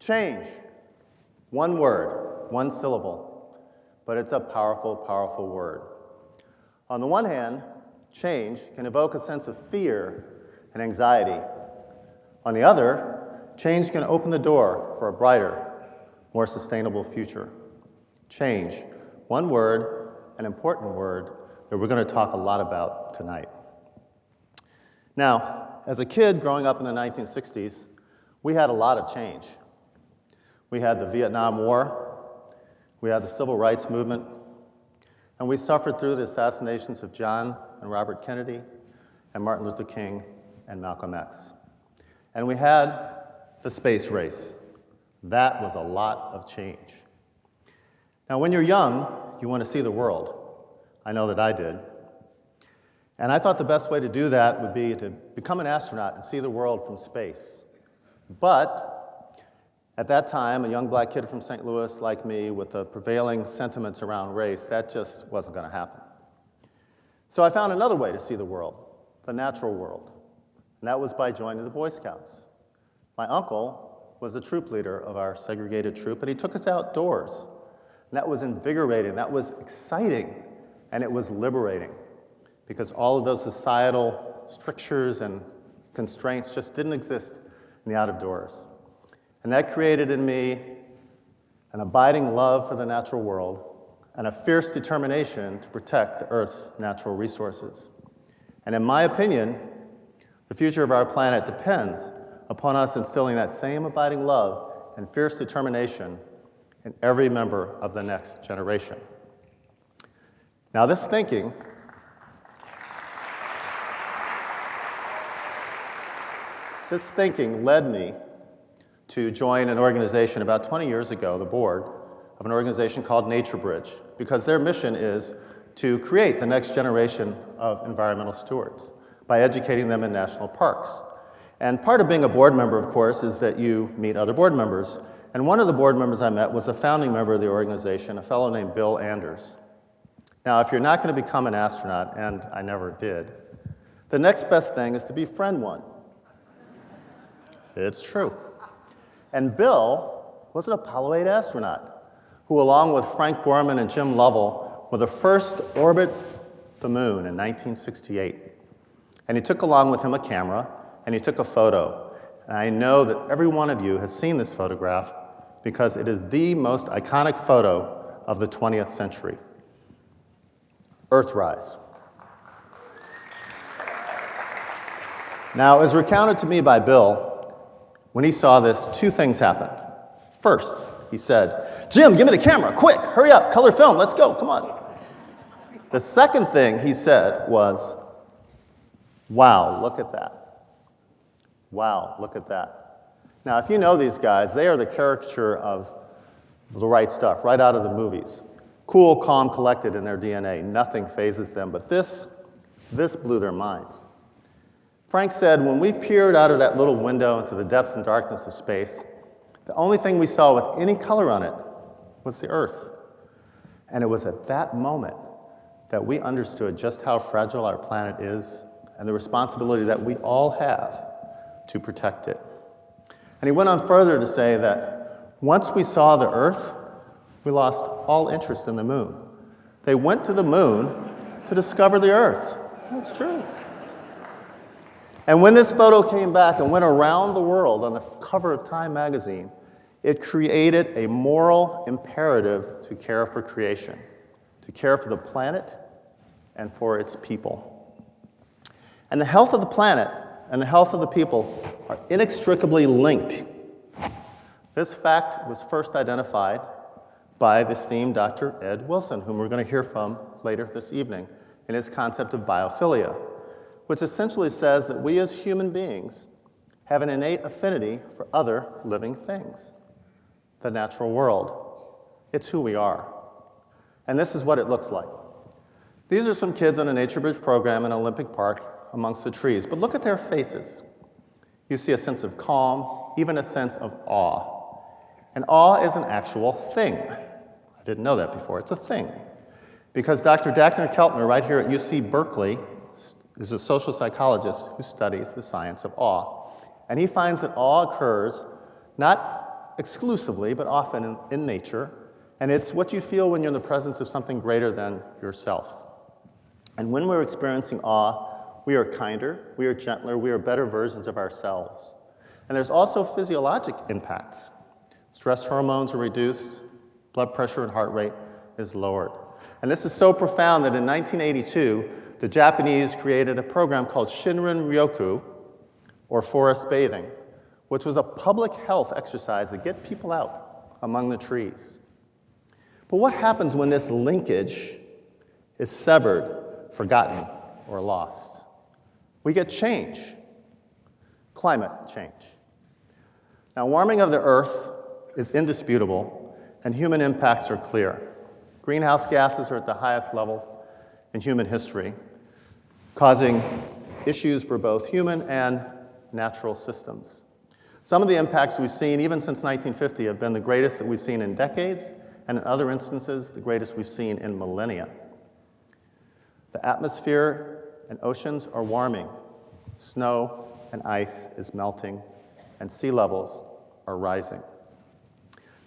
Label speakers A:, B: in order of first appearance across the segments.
A: Change. One word, one syllable, but it's a powerful, powerful word. On the one hand, change can evoke a sense of fear and anxiety. On the other, change can open the door for a brighter, more sustainable future. Change. One word, an important word that we're going to talk a lot about tonight. Now, as a kid growing up in the 1960s, we had a lot of change. We had the Vietnam War, we had the Civil Rights Movement, and we suffered through the assassinations of John and Robert Kennedy and Martin Luther King and Malcolm X. And we had the space race. That was a lot of change. Now, when you're young, you want to see the world. I know that I did. And I thought the best way to do that would be to become an astronaut and see the world from space. But at that time, a young black kid from St. Louis like me with the prevailing sentiments around race, that just wasn't going to happen. So I found another way to see the world, the natural world, and that was by joining the Boy Scouts. My uncle was the troop leader of our segregated troop, and he took us outdoors. And that was invigorating, that was exciting, and it was liberating, because all of those societal strictures and constraints just didn't exist in the out of doors. And that created in me an abiding love for the natural world and a fierce determination to protect the Earth's natural resources. And in my opinion, the future of our planet depends upon us instilling that same abiding love and fierce determination in every member of the next generation. Now, this thinking led me to join an organization about 20 years ago, the board of an organization called NatureBridge, because their mission is to create the next generation of environmental stewards by educating them in national parks. And part of being a board member, of course, is that you meet other board members. And one of the board members I met was a founding member of the organization, a fellow named Bill Anders. Now, if you're not going to become an astronaut, and I never did, the next best thing is to befriend one. It's true. And Bill was an Apollo 8 astronaut who, along with Frank Borman and Jim Lovell, were the first to orbit the moon in 1968. And he took along with him a camera, and he took a photo. And I know that every one of you has seen this photograph because it is the most iconic photo of the 20th century. Earthrise. Now, as recounted to me by Bill, when he saw this, two things happened. First, he said, "Jim, give me the camera, quick, hurry up, color film, let's go, come on." The second thing he said was, "Wow, look at that. Wow, look at that." Now, if you know these guys, they are the caricature of the right stuff, right out of the movies. Cool, calm, collected in their DNA. Nothing phases them, but this blew their minds. Frank said, when we peered out of that little window into the depths and darkness of space, the only thing we saw with any color on it was the Earth. And it was at that moment that we understood just how fragile our planet is and the responsibility that we all have to protect it. And he went on further to say that once we saw the Earth, we lost all interest in the moon. They went to the moon to discover the Earth. That's true. And when this photo came back and went around the world on the cover of Time magazine, it created a moral imperative to care for creation, to care for the planet and for its people. And the health of the planet and the health of the people are inextricably linked. This fact was first identified by the esteemed Dr. Ed Wilson, whom we're going to hear from later this evening, in his concept of biophilia, which essentially says that we as human beings have an innate affinity for other living things, the natural world. It's who we are. And this is what it looks like. These are some kids on a NatureBridge program in Olympic Park amongst the trees, but look at their faces. You see a sense of calm, even a sense of awe. And awe is an actual thing. I didn't know that before. It's a thing. Because Dr. Dagner Keltner, right here at UC Berkeley, is a social psychologist who studies the science of awe. And he finds that awe occurs not exclusively, but often in nature, and it's what you feel when you're in the presence of something greater than yourself. And when we're experiencing awe, we are kinder, we are gentler, we are better versions of ourselves. And there's also physiologic impacts. Stress hormones are reduced, blood pressure and heart rate is lowered. And this is so profound that in 1982, the Japanese created a program called Shinrin Ryoku, or forest bathing, which was a public health exercise to get people out among the trees. But what happens when this linkage is severed, forgotten, or lost? We get change, climate change. Now, warming of the Earth is indisputable, and human impacts are clear. Greenhouse gases are at the highest level in human history, causing issues for both human and natural systems. Some of the impacts we've seen, even since 1950, have been the greatest that we've seen in decades, and in other instances, the greatest we've seen in millennia. The atmosphere and oceans are warming. Snow and ice is melting, and sea levels are rising.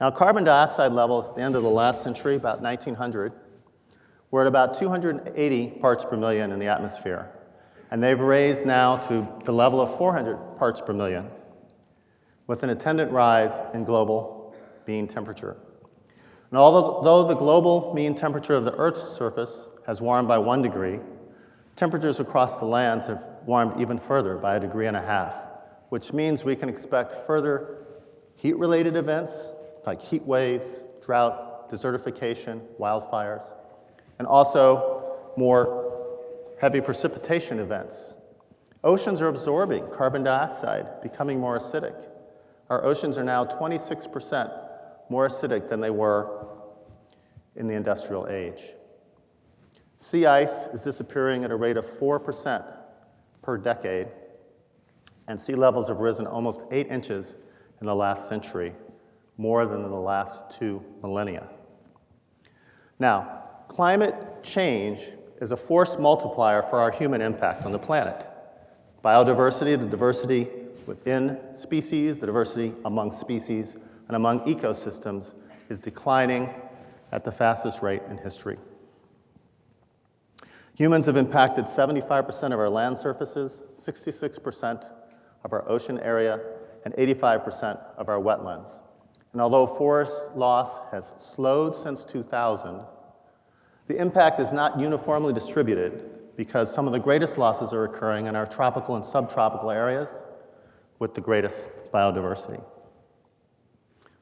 A: Now, carbon dioxide levels at the end of the last century, about 1900, were at about 280 parts per million in the atmosphere. And they've raised now to the level of 400 parts per million, with an attendant rise in global mean temperature. And although the global mean temperature of the Earth's surface has warmed by 1 degree, temperatures across the lands have warmed even further by 1.5 degrees, which means we can expect further heat-related events like heat waves, drought, desertification, wildfires, and also more heavy precipitation events. Oceans are absorbing carbon dioxide, becoming more acidic. Our oceans are now 26% more acidic than they were in the industrial age. Sea ice is disappearing at a rate of 4% per decade, and sea levels have risen almost 8 inches in the last century, more than in the last 2 millennia. Now, climate change is a force multiplier for our human impact on the planet. Biodiversity, the diversity within species, the diversity among species, and among ecosystems is declining at the fastest rate in history. Humans have impacted 75% of our land surfaces, 66% of our ocean area, and 85% of our wetlands. And although forest loss has slowed since 2000, the impact is not uniformly distributed because some of the greatest losses are occurring in our tropical and subtropical areas with the greatest biodiversity.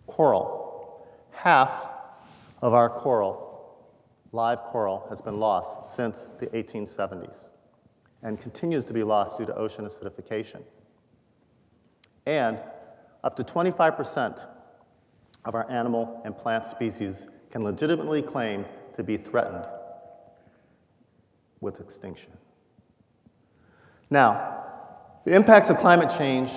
A: Coral. Half of our coral, live coral, has been lost since the 1870s and continues to be lost due to ocean acidification. And up to 25% of our animal and plant species can legitimately claim to be threatened with extinction. Now, the impacts of climate change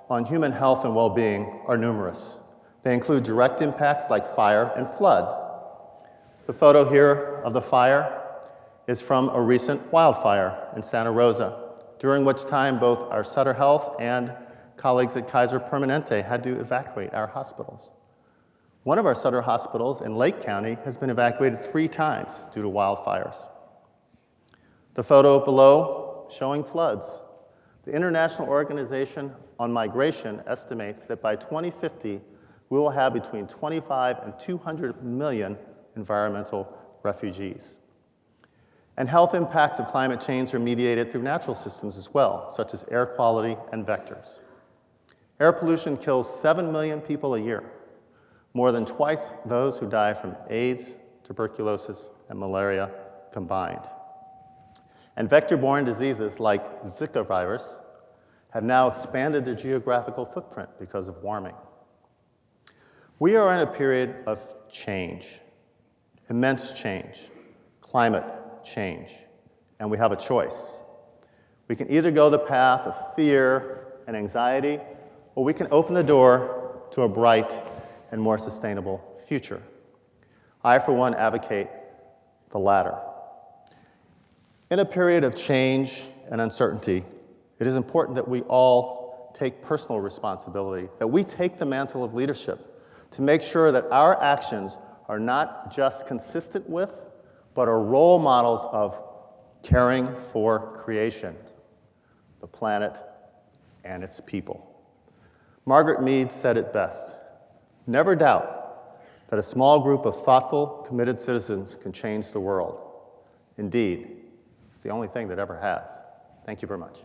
A: on human health and well-being are numerous. They include direct impacts like fire and flood. The photo here of the fire is from a recent wildfire in Santa Rosa, during which time both our Sutter Health and colleagues at Kaiser Permanente had to evacuate our hospitals. One of our Sutter hospitals in Lake County has been evacuated 3 times due to wildfires. The photo below showing floods. The International Organization on Migration estimates that by 2050, we will have between 25 and 200 million environmental refugees. And health impacts of climate change are mediated through natural systems as well, such as air quality and vectors. Air pollution kills 7 million people a year, more than twice those who die from AIDS, tuberculosis, and malaria combined. And vector-borne diseases like Zika virus have now expanded their geographical footprint because of warming. We are in a period of change, immense change, climate change, and we have a choice. We can either go the path of fear and anxiety, or we can open the door to a bright and more sustainable future. I, for one, advocate the latter. In a period of change and uncertainty, it is important that we all take personal responsibility, that we take the mantle of leadership to make sure that our actions are not just consistent with, but are role models of caring for creation, the planet, and its people. Margaret Mead said it best: never doubt that a small group of thoughtful, committed citizens can change the world. Indeed, it's the only thing that ever has. Thank you very much.